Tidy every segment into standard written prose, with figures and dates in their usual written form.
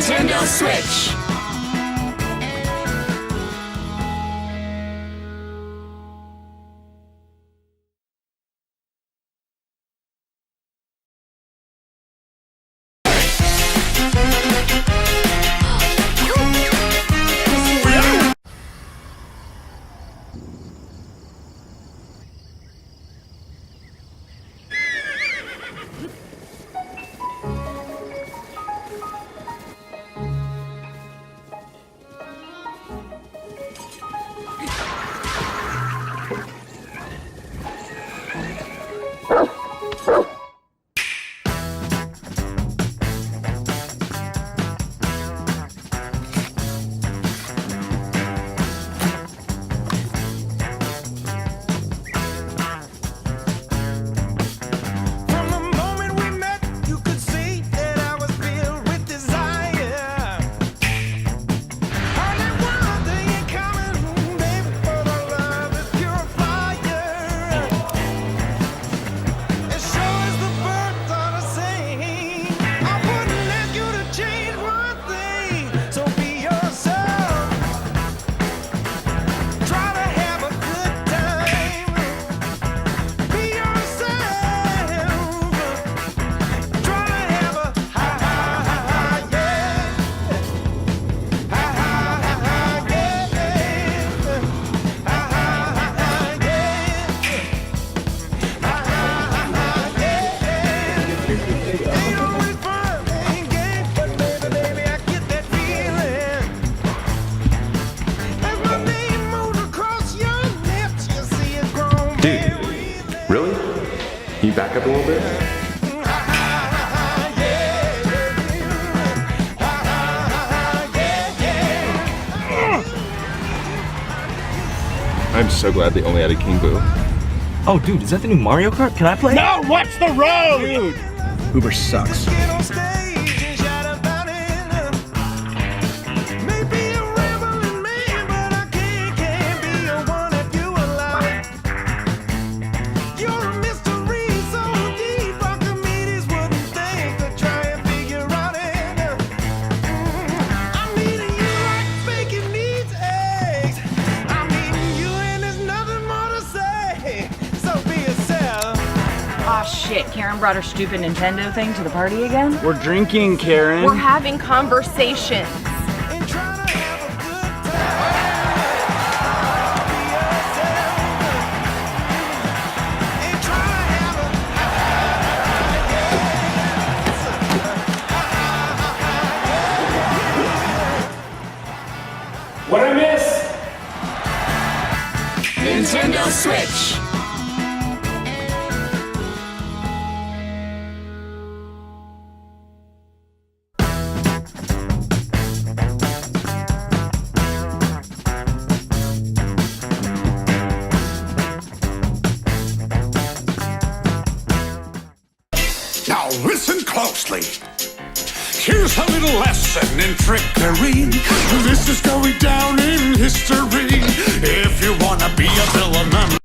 Nintendo Switch. Dude, really? Can you back up a little bit? I'm so glad they only added King Boo. Oh, dude, is that the new Mario Kart? Can I play? No, watch the road! Dude. Uber sucks. Aw shit, Karen brought her stupid Nintendo thing to the party again? We're drinking, Karen. We're having conversations. What'd I miss? Nintendo Switch. Now listen closely. Here's a little lesson in trickery. This is going down in history. If you wanna be a villain,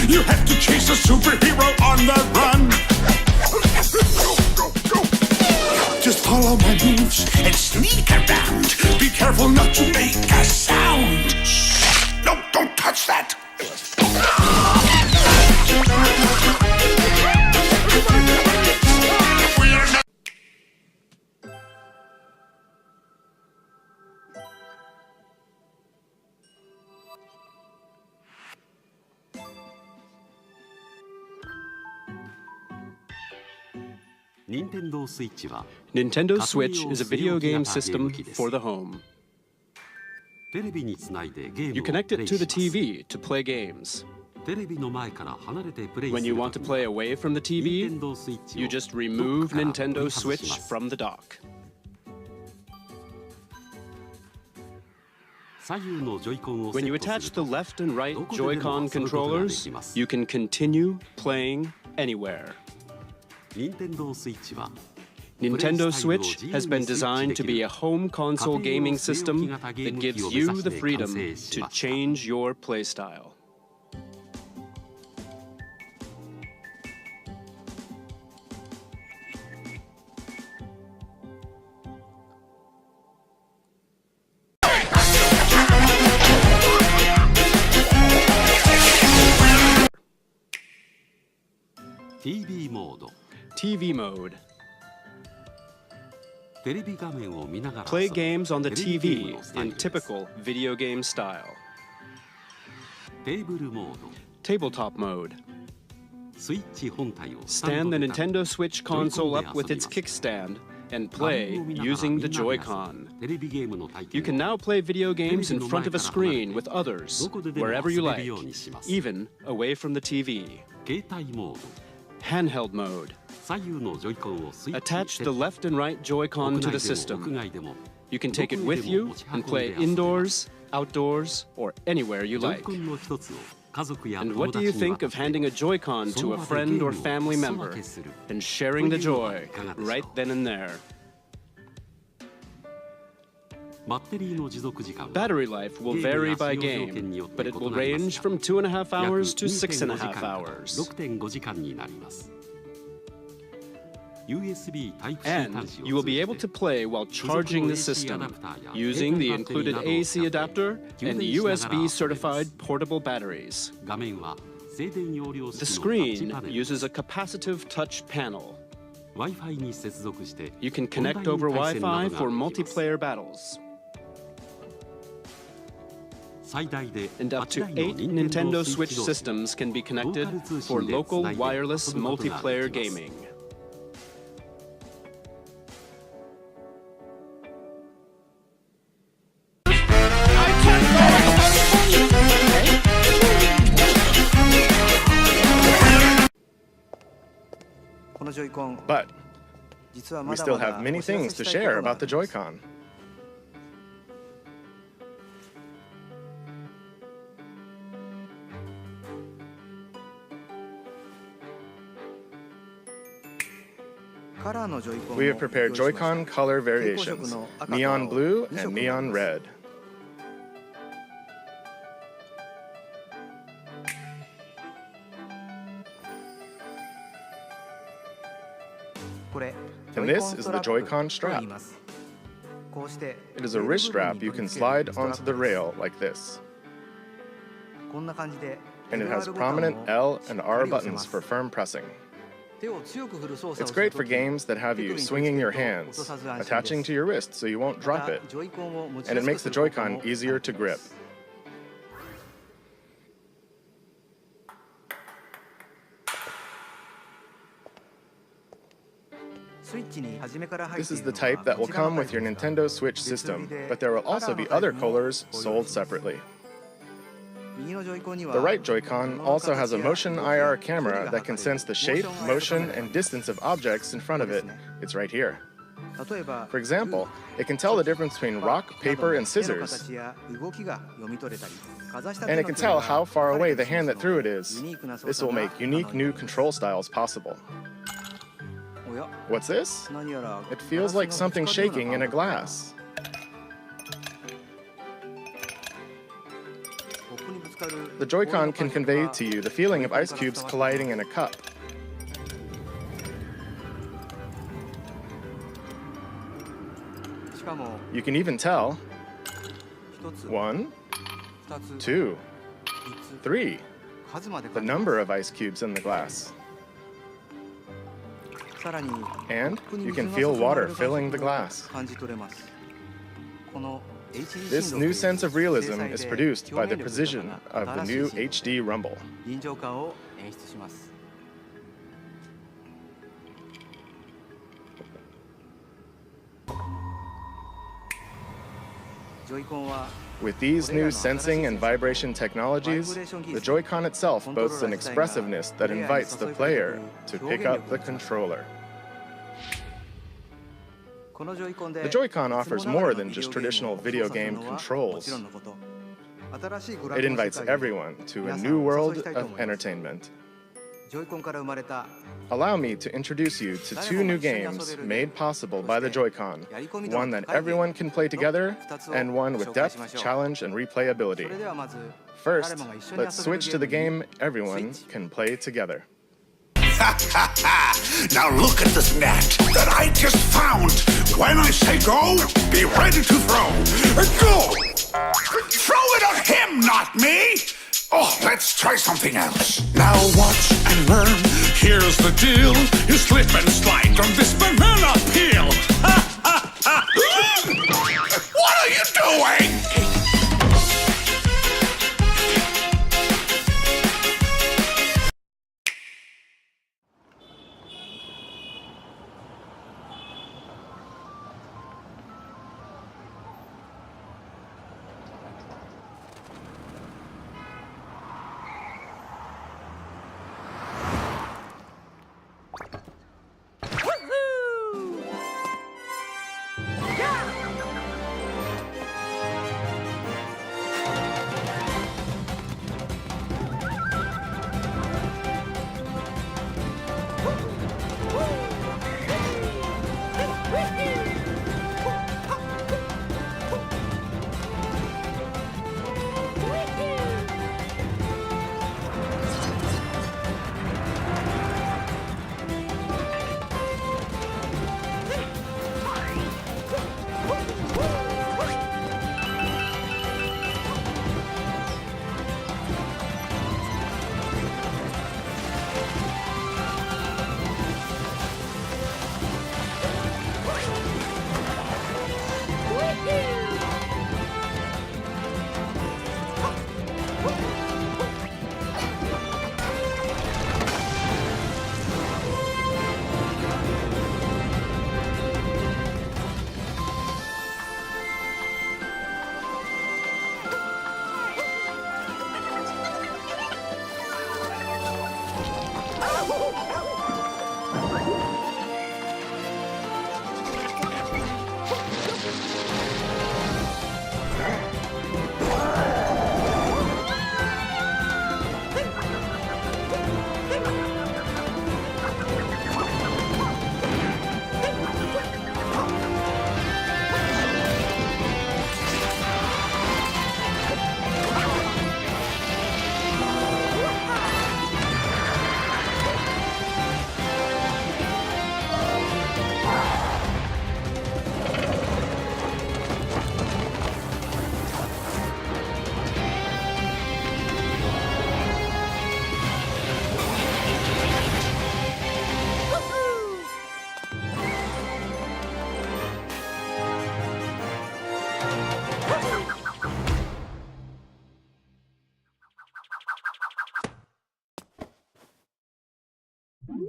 You have to chase a superhero on the run. Just follow my moves and sneak around. Be careful not to make a sound. Shh. No, don't touch that. Nintendo Switch is a video game system for the home. You connect it to the TV to play games. When you want to play away from the TV, you just remove Nintendo Switch from the dock. When you attach the left and right Joy-Con controllers, you can continue playing anywhere. Nintendo Switch has been designed to be a home console gaming system that gives you the freedom to change your playstyle. TV mode. TV mode. Play games on the TV in typical video game style. Tabletop mode. Stand the Nintendo Switch console up with its kickstand and play using the Joy-Con. You can now play video games in front of a screen with others, wherever you like, even away from the TV. Handheld mode. Attach the left and right Joy-Con to the system. You can take it with you and play indoors, outdoors, or anywhere you like. And what do you think of handing a Joy-Con to a friend or family member and sharing the joy right then and there? Battery life will vary by game, but it will range from 2.5 hours to 6.5 hours. And you will be able to play while charging the system using the included AC adapter and USB-certified portable batteries. The screen uses a capacitive touch panel. You can connect over Wi-Fi for multiplayer battles. And up to 8 Nintendo Switch systems can be connected for local wireless multiplayer gaming. But we still have many things to share about the Joy-Con. We have prepared Joy-Con color variations, neon blue and neon red. And this is the Joy-Con strap. It is a wrist strap you can slide onto the rail like this. And it has prominent L and R buttons for firm pressing. It's great for games that have you swinging your hands, attaching to your wrist so you won't drop it. And it makes the Joy-Con easier to grip. This is the type that will come with your Nintendo Switch system, but there will also be other colors sold separately. The right Joy-Con also has a motion IR camera that can sense the shape, motion, and distance of objects in front of it. It's right here. For example, it can tell the difference between rock, paper, and scissors. And it can tell how far away the hand that threw it is. This will make unique new control styles possible. What's this? It feels like something shaking in a glass. The Joy-Con can convey to you the feeling of ice cubes colliding in a cup. You can even tell 1, 2, 3, the number of ice cubes in the glass. And you can feel water filling the glass. This new sense of realism is produced by the precision of the new HD Rumble. With these new sensing and vibration technologies, the Joy-Con itself boasts an expressiveness that invites the player to pick up the controller. The Joy-Con offers more than just traditional video game controls. It invites everyone to a new world of entertainment. Allow me to introduce you to 2 new games made possible by the Joy-Con, one that everyone can play together, and one with depth, challenge, and replayability. First, let's switch to the game everyone can play together. Now look at this net that I just found. When I say go, be ready to throw. Go! Throw it at him, not me! Oh, let's try something else. Now watch and learn. Here's the deal. You slip and slide on this banana peel. What are you doing?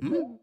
Hmm?